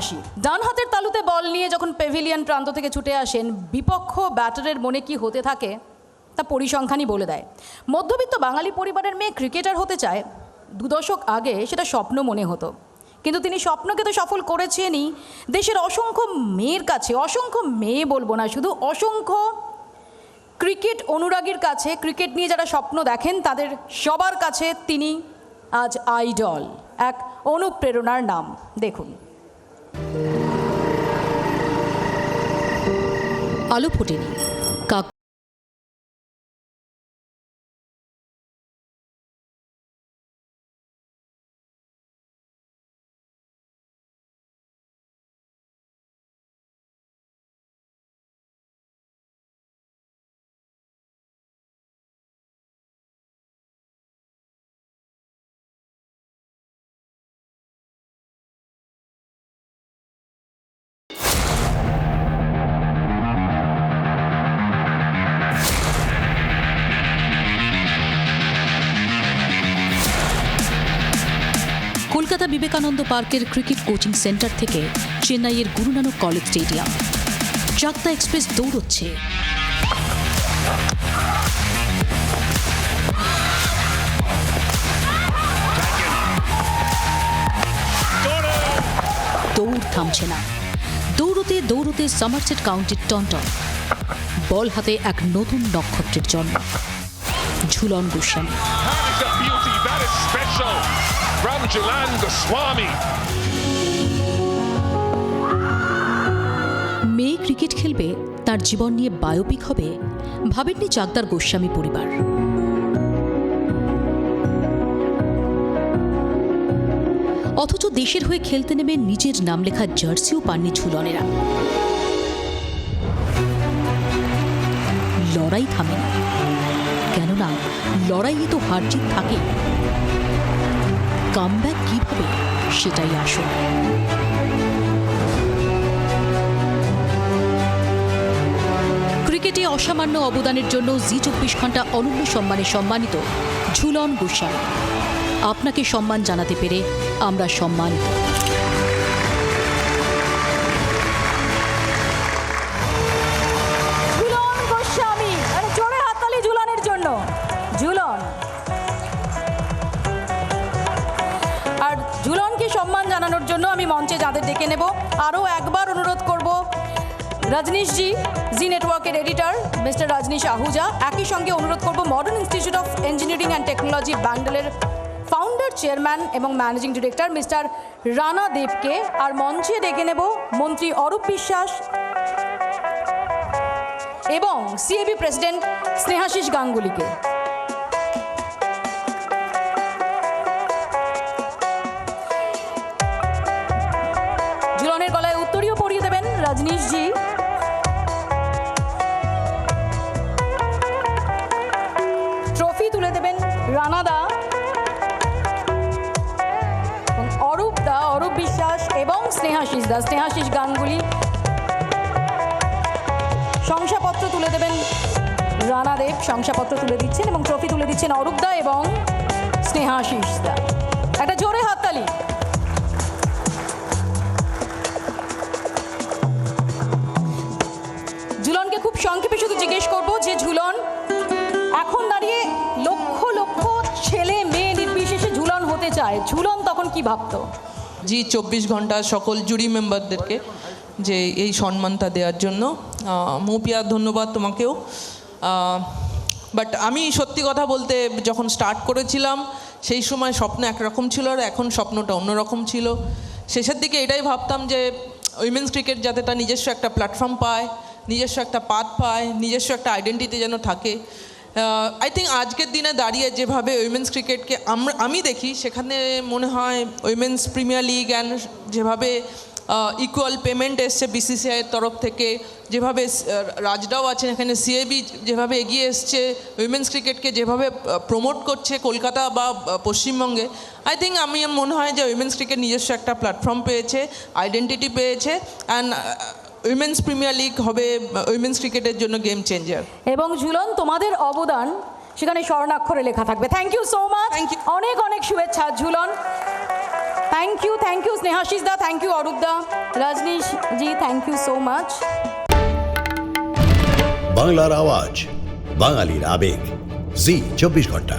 আসি, ডান হাতের তালুতে বল নিয়ে যখন প্যাভিলিয়ন প্রান্ত থেকে ছুটে আসেন, বিপক্ষ ব্যাটারের মনে কি হতে থাকে তা পরিসংখ্যানই বলে দেয়। মধ্যবিত্ত বাঙালি পরিবারের মেয়ে ক্রিকেটার হতে চায়, 2 দশক আগে সেটা স্বপ্ন মনে হতো, কিন্তু তিনি স্বপ্নকে তো সফল করেছেনই। দেশের অসংখ্য মেয়ের কাছে, অসংখ্য মেয়ে বলবো না, শুধু অসংখ্য ক্রিকেট অনুরাগীর কাছে, ক্রিকেট নিয়ে যারা স্বপ্ন দেখেন তাদের সবার কাছে তিনি আজ আইডল, এক অনুপ্রেরণার নাম। দেখুন, আলো ফোটেনি, কলকাতা বিবেকানন্দ পার্কের ক্রিকেট কোচিং সেন্টার থেকে চেন্নাইয়ের Guru Nanak college stadium, Chakdah express দৌড়চ্ছে। দৌড় থামছে না, দৌড়তে দৌড়তে সমারসেট কাউন্টির টনটন, বল হাতে এক নতুন নক্ষত্রের জন্ম, ঝুলন গোস্বামী। মেয়ে ক্রিকেট খেলবে, তার জীবন নিয়ে বায়োপিক হবে, ভাবেননি চাকদার গোস্বামী পরিবার। অথচ দেশের হয়ে খেলতে নেমে নিজের নাম লেখা জার্সিও পাননি ঝুলনেরা। লড়াই থামে না, কেননা লড়াইয়ে তো হার জিত থাকে। কামব্যাক কিভাবে, সেটাই আসল। ক্রিকেটে অসামান্য অবদানের জন্য জি24 ঘন্টা অনন্য সম্মানে সম্মানিত ঝুলন গোস্বামী। আপনাকে সম্মান জানাতে পেরে আমরা সম্মানিত। ঝুলন গোস্বামী, আরে জোরে হাততালি ঝুলনের জন্য। ঝুলন আর ঝুলনকে সম্মান জানানোর জন্য আমি মঞ্চে যাদের ডেকে নেব, আরও একবার অনুরোধ করব রজনীশজি, জি নেটওয়ার্কের এডিটর মিস্টার রজনীশ আহুজা। একই সঙ্গে অনুরোধ করব modern institute of engineering and technology ব্যাঙ্গালোরের ফাউন্ডার, চেয়ারম্যান এবং ম্যানেজিং ডিরেক্টর মিস্টার রানা দেবকে। আর মঞ্চে ডেকে নেব মন্ত্রী অরূপ বিশ্বাস এবং সিএবি প্রেসিডেন্ট স্নেহাশিস গাঙ্গুলিকে। ঝুলনের গলায় উত্তরীয় পরিয়ে দেবেন রজনীশজি। ট্রফি তুলে দেবেন রানাদা, অরূপ দা, অরূপ বিশ্বাস এবং স্নেহাশিস দা, স্নেহাশিস গাঙ্গুলি। শংসাপত্র তুলে দেবেন রানাদেব, শংসাপত্র তুলে দিচ্ছেন এবং ট্রফি তুলে দিচ্ছেন অরূপ দা এবং স্নেহাশিস দা। একটা জোরে হাততালি। ঝুলনকে খুব সংক্ষেপে শুধু জিজ্ঞেস করবো যে ঝুলন, এখন দাঁড়িয়ে লক্ষ লক্ষ ছেলে মেয়ে নির্বিশেষে ঝুলন হতে চায়, ঝুলন তখন কি ভাবতো? জি 24 ঘন্টা সকল জুরি মেম্বারদেরকে যে এই সম্মানটা দেওয়ার জন্য, মৌপিয়া ধন্যবাদ তোমাকেও। বাট আমি সত্যি কথা বলতে যখন স্টার্ট করেছিলাম সেই সময় স্বপ্ন একরকম ছিল আর এখন স্বপ্নটা অন্যরকম ছিল। শেষের দিকে এটাই ভাবতাম যে উইমেন্স ক্রিকেট যাতে তার নিজস্ব একটা প্ল্যাটফর্ম পায়, নিজস্ব একটা পাথ পায়, নিজস্ব একটা আইডেন্টিটি যেন থাকে। আই থিঙ্ক আজকের দিনে দাঁড়িয়ে যেভাবে উইমেন্স ক্রিকেটকে আমি দেখি, সেখানে মনে হয় উইমেন্স প্রিমিয়ার লিগ অ্যান্ড যেভাবে ইকুয়াল পেমেন্ট এসছে বিসিসিআইয়ের তরফ থেকে, যেভাবে রাজরাও আছেন এখানে, সিএবি যেভাবে এগিয়ে এসছে, উইমেন্স ক্রিকেটকে যেভাবে প্রমোট করছে কলকাতা বা পশ্চিমবঙ্গে, আই থিঙ্ক আমি মনে হয় যে উইমেন্স ক্রিকেট নিজস্ব একটা প্ল্যাটফর্ম পেয়েছে, আইডেন্টিটি পেয়েছে, অ্যান্ড উইমেন্স প্রিমিয়ার লিগ হবে উইমেন্স ক্রিকেটের জন্য গেম চেঞ্জার। এবং ঝুলন, তোমাদের অবদান সেখানে স্বর্ণাক্ষরে লেখা থাকবে। Thank you so much. Thank you. অনেক অনেক শুভেচ্ছা Jhulan. Thank you Snehashis da, thank you Arup da, Rajnish ji, thank you so much. বাংলার আওয়াজ, বাঙালির আবেগ, জি 24 ঘন্টা।